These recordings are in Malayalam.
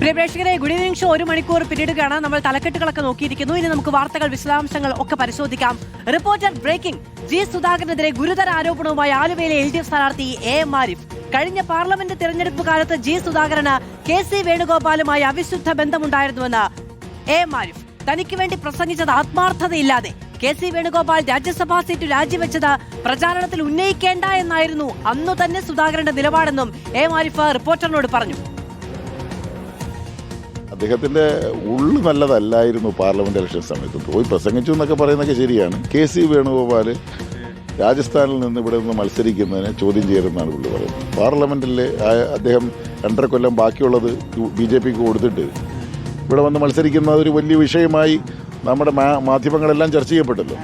പ്രിയപ്രേക്ഷകരെ, ഗുഡ് ഈവനിംഗ് ഷോ 1 മണിക്കൂർ പിന്നിടുകയാണ്. നമ്മൾ തലക്കെട്ടുകളൊക്കെ നോക്കിയിരിക്കുന്നു. ഇനി നമുക്ക് വാർത്തകൾ, വിശദാംശങ്ങൾ ഒക്കെ പരിശോധിക്കാം. Reporter breaking. ജി സുധാകരനെതിരെ ഗുരുതര ആരോപണവുമായി ആലുവയിലെ LDF സ്ഥാനാർത്ഥി AM ആരിഫ്. കഴിഞ്ഞ പാർലമെന്റ് തെരഞ്ഞെടുപ്പ് കാലത്ത് G Sudhakaran KC വേണുഗോപാലുമായി അവിശുദ്ധ ബന്ധമുണ്ടായിരുന്നുവെന്ന് AM Arif. തനിക്ക് വേണ്ടി പ്രസംഗിച്ചത് ആത്മാർത്ഥതയില്ലാതെ KC വേണുഗോപാൽ രാജ്യസഭാ സീറ്റ് രാജിവെച്ചത് പ്രചാരണത്തിൽ ഉന്നയിക്കേണ്ട എന്നായിരുന്നു അന്നു തന്നെ സുധാകരന്റെ നിലപാടെന്നും AM ആരിഫ് റിപ്പോർട്ടറിനോട് പറഞ്ഞു. അദ്ദേഹത്തിന്റെ ഉള്ളു നല്ലതല്ലായിരുന്നു പാർലമെന്റ് ഇലക്ഷൻ സമയത്ത്. പോയി പ്രസംഗിച്ചു എന്നൊക്കെ പറയുന്നതൊക്കെ ശരിയാണ്. KC വേണുഗോപാൽ രാജസ്ഥാനിൽ നിന്ന് ഇവിടെ നിന്ന് മത്സരിക്കുന്നതിനെ ചോദ്യം ചെയ്യരുതെന്നാണ് പുള്ളി പറയുന്നത്. പാർലമെന്റിൽ അദ്ദേഹം 2.5 കൊല്ലം ബാക്കിയുള്ളത് BJPക്ക് കൊടുത്തിട്ട് ഇവിടെ വന്ന് മത്സരിക്കുന്ന ഒരു വലിയ വിഷയമായി നമ്മുടെ മാധ്യമങ്ങളെല്ലാം ചർച്ച ചെയ്യപ്പെട്ടല്ലോ.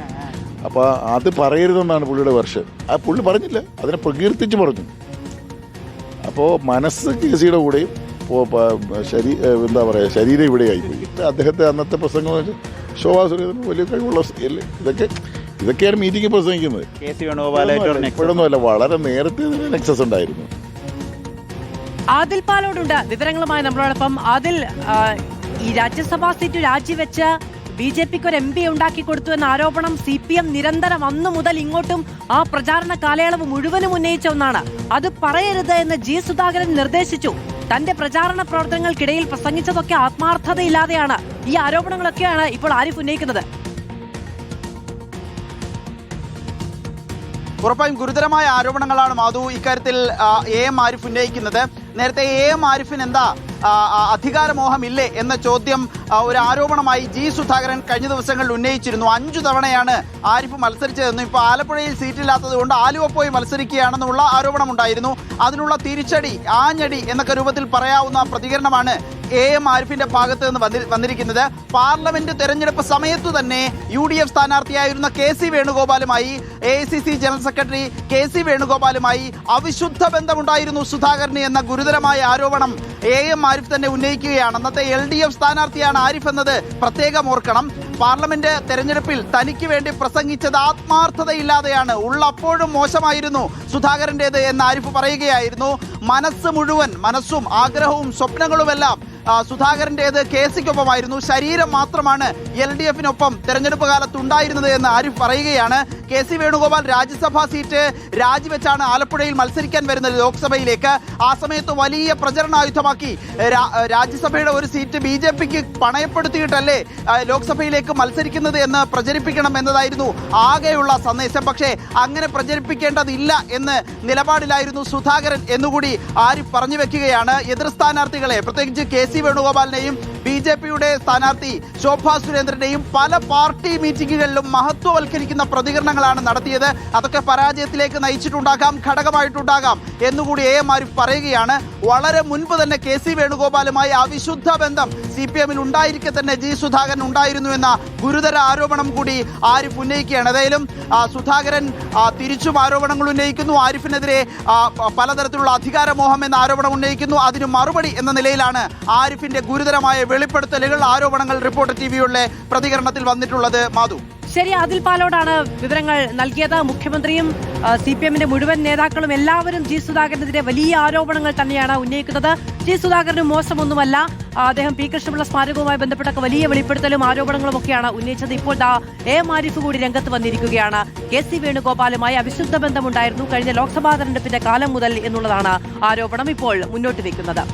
അപ്പോൾ അത് പറയരുതെന്നാണ് പുള്ളിയുടെ വെർഷൻ. ആ പുള്ളി പറഞ്ഞില്ല, അതിനെ പ്രകീർത്തിച്ച് പറഞ്ഞു. അപ്പോൾ മനസ്സ് KCയുടെ കൂടെയും എന്താ പറയുക, ശരീരം ഇവിടെയായിപ്പോയി. അദ്ദേഹത്തെ അന്നത്തെ പ്രസംഗം ശോഭാ സുരേന്ദ്രൻ വലിയ കഴിവുള്ള ഇതൊക്കെയാണ് മീറ്റിംഗ് പ്രസംഗിക്കുന്നത്. ഇപ്പോഴൊന്നുമല്ല, വളരെ നേരത്തെ നെക്സസ് ഉണ്ടായിരുന്നു. ആദിൽ പാലോടുണ്ട് വിവരങ്ങളുമായി നമ്മളോടൊപ്പം. ആദിൽ, ഈ രാജ്യസഭാ സീറ്റ് രാജിവെച്ച് BJPക്ക് ഒരു MP ഉണ്ടാക്കി കൊടുത്തു എന്ന ആരോപണം CPM നിരന്തരം അന്നു മുതൽ ഇങ്ങോട്ടും ആ പ്രചാരണ കാലയളവ് മുഴുവനും ഉന്നയിച്ച ഒന്നാണ്. അത് പറയരുത് എന്ന് G സുധാകരൻ നിർദ്ദേശിച്ചു. തന്റെ പ്രചാരണ പ്രവർത്തനങ്ങൾക്കിടയിൽ പ്രസംഗിച്ചതൊക്കെ ആത്മാർത്ഥതയില്ലാതെയാണ്. ഈ ആരോപണങ്ങളൊക്കെയാണ് ഇപ്പോൾ ആരിഫ് ഉന്നയിക്കുന്നത്. ഉറപ്പായും ഗുരുതരമായ ആരോപണങ്ങളാണ് മാധു ഇക്കാര്യത്തിൽ AM ആരിഫ് ഉന്നയിക്കുന്നത്. നേരത്തെ AM ആരിഫിന് എന്താ അധികാരമോഹമില്ലേ എന്ന ചോദ്യം ഒരു ആരോപണമായി G സുധാകരൻ കഴിഞ്ഞ ദിവസങ്ങളിൽ ഉന്നയിച്ചിരുന്നു. 5 തവണയാണ് ആരിഫ് മത്സരിച്ചതെന്നും ഇപ്പോൾ ആലപ്പുഴയിൽ സീറ്റില്ലാത്തത് കൊണ്ട് ആലുവ പോയി മത്സരിക്കുകയാണെന്നുള്ള ആരോപണമുണ്ടായിരുന്നു. അതിനുള്ള തിരിച്ചടി, ആഞ്ഞടി എന്നൊക്കെ രൂപത്തിൽ പറയാവുന്ന പ്രതികരണമാണ് AM ആരിഫിന്റെ ഭാഗത്ത് നിന്ന് വന്നിരിക്കുന്നത്. പാർലമെന്റ് തെരഞ്ഞെടുപ്പ് സമയത്തു തന്നെ UDF സ്ഥാനാർത്ഥിയായിരുന്ന KC വേണുഗോപാലുമായി, AICC general secretary KC വേണുഗോപാലുമായി അവിശുദ്ധ ബന്ധമുണ്ടായിരുന്നു സുധാകരന് എന്ന ഗുരുതരമായ ആരോപണം AM ആരിഫ് തന്നെ ഉന്നയിക്കുകയാണ്. അന്നത്തെ LDF സ്ഥാനാർത്ഥിയാണ് ആരിഫ് എന്നത് പ്രത്യേകം ഓർക്കണം. പാർലമെന്റ് തെരഞ്ഞെടുപ്പിൽ തനിക്ക് വേണ്ടി പ്രസംഗിച്ചത് ആത്മാർത്ഥതയില്ലാതെയാണ്, ഉള്ളപ്പോഴും മോശമായിരുന്നു സുധാകരന്റേത് എന്ന് ആരിഫ് പറയുകയായിരുന്നു. മനസ്സ് മുഴുവൻ, മനസ്സും ആഗ്രഹവും സ്വപ്നങ്ങളുമെല്ലാം സുധാകരന്റേത് KCക്കൊപ്പമായിരുന്നു. ശരീരം മാത്രമാണ് LDFനൊപ്പം തെരഞ്ഞെടുപ്പ് കാലത്ത് ഉണ്ടായിരുന്നത് എന്ന് ആരിഫ് പറയുകയാണ്. KC വേണുഗോപാൽ രാജ്യസഭാ സീറ്റ് രാജിവെച്ചാണ് ആലപ്പുഴയിൽ മത്സരിക്കാൻ വരുന്നത് ലോക്സഭയിലേക്ക്. ആ സമയത്ത് വലിയ പ്രചരണായുധമാക്കി രാജ്യസഭയുടെ ഒരു സീറ്റ് BJPക്ക് പണയപ്പെടുത്തിയിട്ടല്ലേ ലോക്സഭയിലേക്ക് മത്സരിക്കുന്നത് എന്ന് പ്രചരിപ്പിക്കണം എന്നതായിരുന്നു ആകെയുള്ള സന്ദേശം. പക്ഷേ അങ്ങനെ പ്രചരിപ്പിക്കേണ്ടതില്ല എന്ന് നിലപാടിലായിരുന്നു സുധാകരൻ എന്നുകൂടി ആരിഫ് പറഞ്ഞു വെക്കുകയാണ്. എതിർ സ്ഥാനാർത്ഥികളെ, പ്രത്യേകിച്ച് KC വേണുഗോപാലിനെയും BJPയുടെ സ്ഥാനാർത്ഥി ശോഭാ സുരേന്ദ്രനെയും പല പാർട്ടി മീറ്റിംഗുകളിലും മഹത്വവൽക്കരിക്കുന്ന പ്രതികരണങ്ങളാണ് നടത്തിയത്. അതൊക്കെ പരാജയത്തിലേക്ക് നയിച്ചിട്ടുണ്ടാകാം, ഘടകമായിട്ടുണ്ടാകാം എന്നുകൂടി AM ആരിഫ് പറയുകയാണ്. വളരെ മുൻപ് തന്നെ KC വേണുഗോപാലുമായി അവിശുദ്ധ ബന്ധം CPMൽ ഉണ്ടായിരിക്കെ തന്നെ G സുധാകരൻ ഉണ്ടായിരുന്നു എന്ന ഗുരുതര ആരോപണം കൂടി ആരിഫ് ഉന്നയിക്കുകയാണ്. ഏതായാലും സുധാകരൻ തിരിച്ചും ആരോപണങ്ങൾ ഉന്നയിക്കുന്നു. ആരിഫിനെതിരെ പലതരത്തിലുള്ള അധികാരമോഹം എന്ന ആരോപണം ഉന്നയിക്കുന്നു. അതിന് മറുപടി എന്ന നിലയിലാണ് ആരിഫിന്റെ ഗുരുതരമായ വെളിപ്പെടുത്തലുകൾ, ആരോപണങ്ങൾ റിപ്പോർട്ടർ TVയുടെ പ്രതികരണത്തിൽ വന്നിട്ടുള്ളത്. മാധു, ശരി, ആദിൽ പാലോടാണ് വിവരങ്ങൾ നൽകിയത്. മുഖ്യമന്ത്രിയും CPMന്റെ മുഴുവൻ നേതാക്കളും എല്ലാവരും G സുധാകരനെതിരെ വലിയ ആരോപണങ്ങൾ തന്നെയാണ് ഉന്നയിക്കുന്നത്. G സുധാകരന് മോശമൊന്നുമല്ല, അദ്ദേഹം P കൃഷ്ണപിള്ള സ്മാരകവുമായി ബന്ധപ്പെട്ട വലിയ വെളിപ്പെടുത്തലും ആരോപണങ്ങളും ഒക്കെയാണ് ഉന്നയിച്ചത്. ഇപ്പോൾ AM ആരിഫ് കൂടി രംഗത്ത് വന്നിരിക്കുകയാണ്. KC വേണുഗോപാലുമായി അവിശുദ്ധ ബന്ധമുണ്ടായിരുന്നു കഴിഞ്ഞ ലോക്സഭാ തെരഞ്ഞെടുപ്പിന്റെ കാലം മുതൽ എന്നുള്ളതാണ് ആരോപണം ഇപ്പോൾ മുന്നോട്ട് വെക്കുന്നത്.